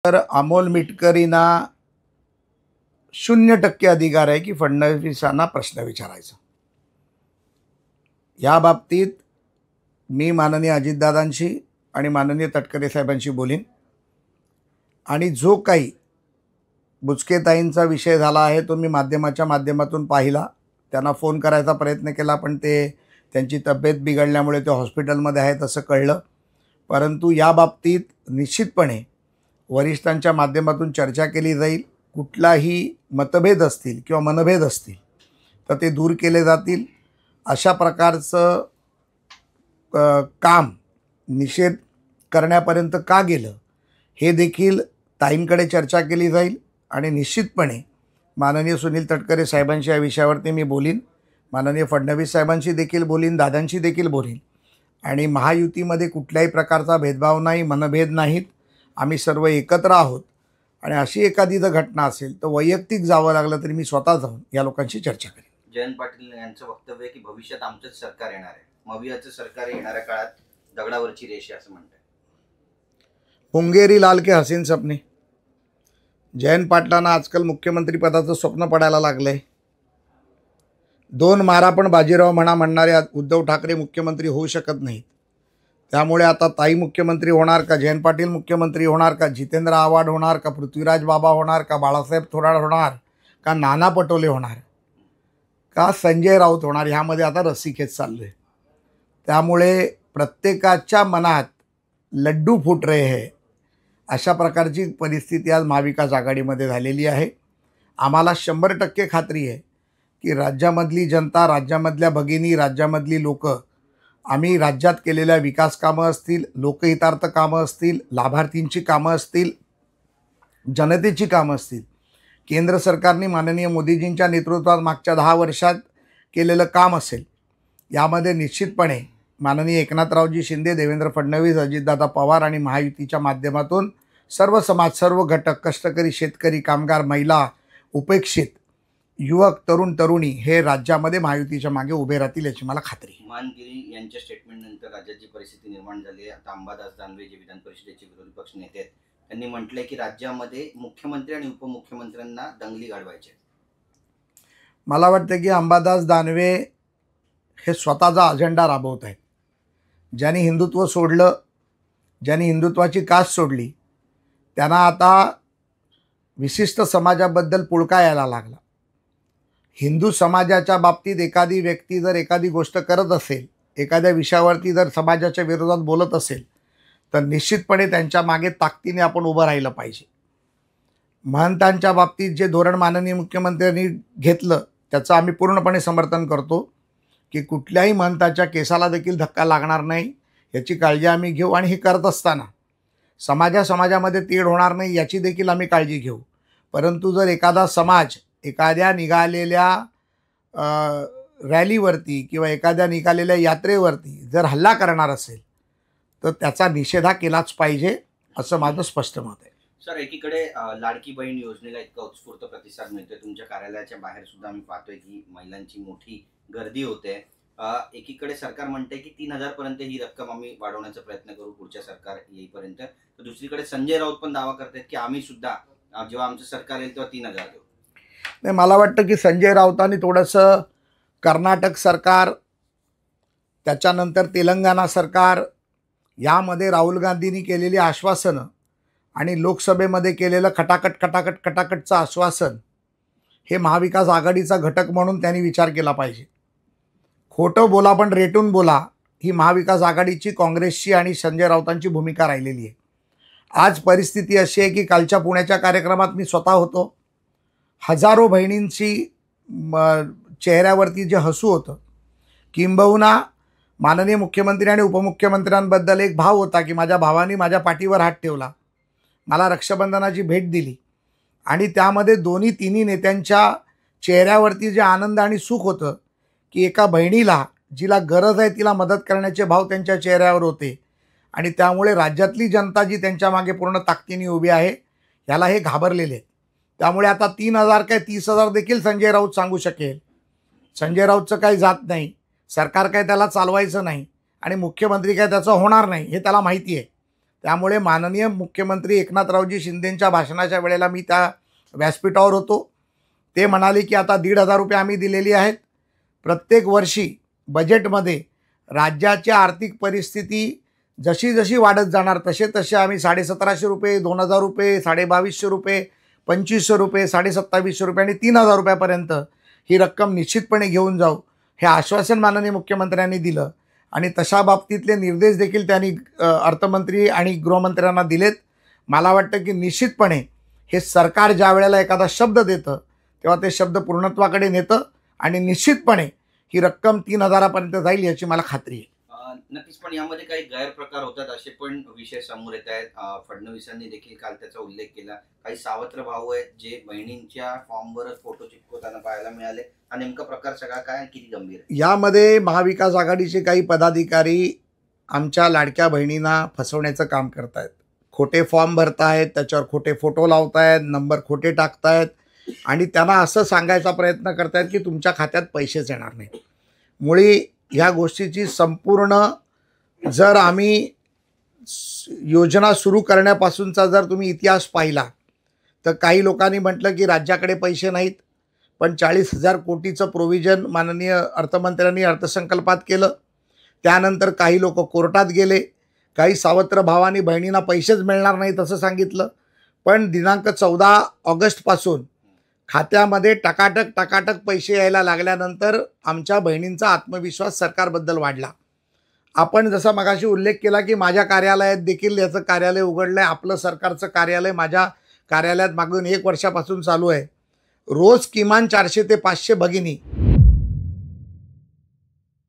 तर अमोल मिटकरींना 0% अधिकार आहे की फडणवीसांना प्रश्न विचारायचा। या बाबतीत मी माननीय अजितदादांशी आणि माननीय तटकरे साहेबांशी बोलीन आणि जो काही बुचकेताईंचा विषय झाला आहे तो मी माध्यमाच्या माध्यमातून पाहिला। त्यांना फोन करायचा प्रयत्न केला पण त्यांची तब्येत बिघडल्यामुळे ते हॉस्पिटलमध्ये आहेत असं कळलं। परंतु या बाबतीत निश्चितपणे वरिष्ठांच्या माध्यमातून चर्चा केली जाईल। कुठलाही मतभेद असतील किंवा मनभेद असतील तर ते दूर केले जातील। अशा प्रकारचं काम निषेध करण्यापर्यंत का गेलं हे देखील ताईंकडे चर्चा केली जाईल आणि निश्चितपणे माननीय सुनील तटकरे साहेबांशी या विषयावरती मी बोलीन, माननीय फडणवीस साहेबांशी देखील बोलीन, दादांशी देखील बोलीन आणि महायुतीमध्ये कुठल्याही प्रकारचा भेदभाव नाही, मनभेद नाहीत। आम्ही सर्व एकत्र आहोत आणि अशी एखादी जर घटना असेल तर वैयक्तिक जावं लागलं तरी मी स्वतः जाऊन या लोकांशी चर्चा करेन। जयंत पाटील यांचं वक्तव्य आहे की भविष्यात आमचंच सरकार येणार आहे, मवियाचं सरकार येणाऱ्या काळात दगडावरची रेष आहे असं म्हणतात। मुंगेरी लाल के हसीन सपने। जयंत पाटलांना आजकाल मुख्यमंत्री पदाचं स्वप्न पडायला लागलंय। 2 मारा पण बाजीराव म्हणणारे उद्धव ठाकरे मुख्यमंत्री होऊ शकत नाहीत। त्यामुळे आता ताई मुख्यमंत्री होणार का, जयंत पाटील मुख्यमंत्री होणार का, जितेंद्र आव्हाड होणार का, पृथ्वीराज बाबा होणार का, बाळासाहेब थोरात होणार का, नाना पटोले होणार का, संजय राऊत होणार, ह्यामध्ये आता रस्सीखेच चालू आहे। त्यामुळे प्रत्येकाच्या मनात लड्डू फुट रहे है अशा प्रकारची परिस्थिती आज महाविकास आघाडीमध्ये झालेली आहे। आम्हाला 100% खात्री आहे की राज्यामधली जनता, राज्यामधल्या भगिनी, राज्यामधली लोक आम्ही राज्यात केलेल्या विकास कामं असतील, लोकहितार्थ कामं असतील, लाभार्थींची कामं असतील, जनतेची कामं असतील, केंद्र सरकारने माननीय मोदीजींच्या नेतृत्वात मागच्या 10 वर्षात केलेलं काम असेल, यामध्ये निश्चितपणे माननीय एकनाथरावजी शिंदे, देवेंद्र फडणवीस, अजितदादा पवार आणि महायुतीच्या माध्यमातून सर्व समाज, सर्व घटक, कष्टकरी, शेतकरी, कामगार, महिला, उपेक्षित, युवक, तरुण तरुणी हे राज्यामध्ये महायुतीच्या मागे उभे राहतील याची मला खात्री आहे। मानगिरी यांच्या स्टेटमेंटनंतर राज्याची परिस्थिती निर्माण झाली आहे। आता अंबादास दानवे जे विधान परिषदेचे विरोधी पक्ष नेते आहेत त्यांनी म्हटलंय की राज्यामध्ये मुख्यमंत्री आणि उपमुख्यमंत्र्यांना दंगली घडवायचे। मला वाटतं की अंबादास दानवे हे स्वतःचा अजेंडा राबवत आहेत। ज्यांनी हिंदुत्व सोडलं, ज्यांनी हिंदुत्वाची कास सोडली, त्यांना आता विशिष्ट समाजाबद्दल पुळका यायला लागला। हिंदू समाजाच्या बाबतीत एखादी व्यक्ती जर एखादी गोष्ट करत असेल, एखाद्या विषयावरती जर समाजाच्या विरोधात बोलत असेल तर निश्चितपणे त्यांच्या मागे ताकदीने आपण उभं राहिलं पाहिजे। महंतांच्या बाबतीत जे धोरण माननीय मुख्यमंत्र्यांनी घेतलं त्याचं आम्ही पूर्णपणे समर्थन करतो की कुठल्याही महंताच्या केसाला देखील धक्का लागणार नाही याची काळजी आम्ही घेऊ आणि हे करत असताना समाजामध्ये तीड होणार नाही याची देखील आम्ही काळजी घेऊ। परंतु जर एखादा समाज एखाद्या निघालेल्या रॅलीवरती किंवा एखाद्या निघालेल्या यात्रेवरती जर हल्ला करणार असेल तर त्याचा निषेध केलाच पाहिजे असं माझं स्पष्ट मत आहे। सर, एकीकडे लाडकी बहीण योजनेला इतका उत्स्फूर्त प्रतिसाद मिळतोय, तुमच्या कार्यालयाच्या बाहेर सुद्धा आम्ही पाहतोय की महिलांची मोठी गर्दी होते। एकीकडे सरकार म्हणते की 3000 पर्यंत ही रक्कम आम्ही वाढवण्याचा प्रयत्न करू पुढच्या सरकार येईपर्यंत, तर दुसरीकडे संजय राऊत पण दावा करतात की आम्ही सुद्धा जेव्हा आमचं सरकार येईल तेव्हा 3000 देऊ। नाही, मला वाटतं की संजय राऊतांनी थोडंसं कर्नाटक सरकार, त्याच्यानंतर तेलंगणा सरकार यामध्ये राहुल गांधींनी केलेली आश्वासनं आणि लोकसभेमध्ये केलेलं खटाखटचं आश्वासन हे महाविकास आघाडीचा घटक म्हणून त्यांनी विचार केला पाहिजे। खोटं बोला पण रेटून बोला ही महाविकास आघाडीची, काँग्रेसची आणि संजय राऊतांची भूमिका राहिलेली आहे। आज परिस्थिती अशी आहे की कालच्या पुण्याच्या कार्यक्रमात मी स्वतः होतो। हजारो बहिणींची चेहऱ्यावरती जे हसू होतं, किंबहुना माननीय मुख्यमंत्री आणि उपमुख्यमंत्र्यांबद्दल एक भाव होता की माझ्या भावाने माझ्या पाठीवर हात ठेवला, मला रक्षाबंधनाची भेट दिली आणि त्यामध्ये तिन्ही नेत्यांच्या चेहऱ्यावरती जे आनंद आणि सुख होतं की एका बहिणीला जिला गरज आहे तिला मदत करण्याचे भाव त्यांच्या चेहऱ्यावर होते आणि त्यामुळे राज्यातली जनता जी त्यांच्या मागे पूर्ण ताकदीने उभी आहे याला हे घाबरलेले आहेत। त्यामुळे आता 3000 काय 30,000 देखील संजय राऊत सांगू शकेल। संजय राऊतचं काही जात नाही, सरकार काय त्याला चालवायचं नाही आणि मुख्यमंत्री काय त्याचं होणार नाही हे त्याला माहिती आहे। त्यामुळे माननीय मुख्यमंत्री एकनाथरावजी शिंदेंच्या भाषणाच्या वेळेला मी त्या व्यासपीठावर होतो. ते म्हणाले की आता 1,500 रुपये आम्ही दिलेली आहेत. प्रत्येक वर्षी बजेटमध्ये राज्याची आर्थिक परिस्थिती जशी जशी वाढत जाणार तसे तसे आम्ही 1,750 रुपये, 2,000 रुपये, 2,250 रुपये, 2,500 रुपये, 2,2750 रुपये आणि 3,000 रुपयापर्यंत ही रक्कम निश्चितपणे घेऊन जाऊ हे आश्वासन माननीय मुख्यमंत्र्यांनी दिलं आणि तशा बाबतीतले निर्देश देखील त्यांनी अर्थमंत्री आणि गृहमंत्र्यांना दिलेत. मला वाटतं की निश्चितपणे हे सरकार ज्या वेळेला एखादा शब्द देतं तेव्हा ते शब्द पूर्णत्वाकडे नेतं आणि निश्चितपणे ही रक्कम 3,000 पर्यंत जाईल याची मला खात्री आहे. नक्कीच, पण यामध्ये काही गैरप्रकार होतात असे पण विषय समोर येत आहेत. फडणवीसांनी देखील काल त्याचा उल्लेख केला. काही सावत्र भाऊ आहेत जे बहिणींच्या फॉर्मवरच फोटो चिपकवताना पाहायला मिळाले. हा नेमका प्रकार सगळा काय, किती गंभीर आहे? यामध्ये महाविकास आघाडीचे काही पदाधिकारी आमच्या लाडक्या बहिणींना फसवण्याचं काम करतायत. खोटे फॉर्म भरतायत, त्याच्यावर खोटे फोटो लावतायत, नंबर खोटे टाकतायत आणि त्यांना असं सांगायचा प्रयत्न करतायत की तुमच्या खात्यात पैसेच येणार नाहीत. मुळी ह्या गोष्टीची संपूर्ण जर आम्ही योजना सुरू करण्यापासूनचा जर तुम्ही इतिहास पाहिला तर काही लोकांनी म्हटलं की राज्याकडे पैसे नाहीत, पण 40,000 कोटीचं प्रोव्हिजन माननीय अर्थमंत्र्यांनी अर्थसंकल्पात केलं. त्यानंतर काही लोक कोर्टात गेले. काही सावत्र भावांनी बहिणींना पैसेच मिळणार नाहीत असं सांगितलं. पण दिनांक 14 ऑगस्टपासून खात्यामध्ये टकाटक पैसे यायला लागल्यानंतर आमच्या बहिणींचा आत्मविश्वास सरकारबद्दल वाढला. आपण जसा मगाशी उल्लेख केला की माझ्या कार्यालयात देखील याचं कार्यालय उघडलं आहे. आपलं सरकारचं कार्यालय माझ्या कार्यालयात मागून 1 वर्षापासून चालू आहे. रोज किमान 400 ते 500 भगिनी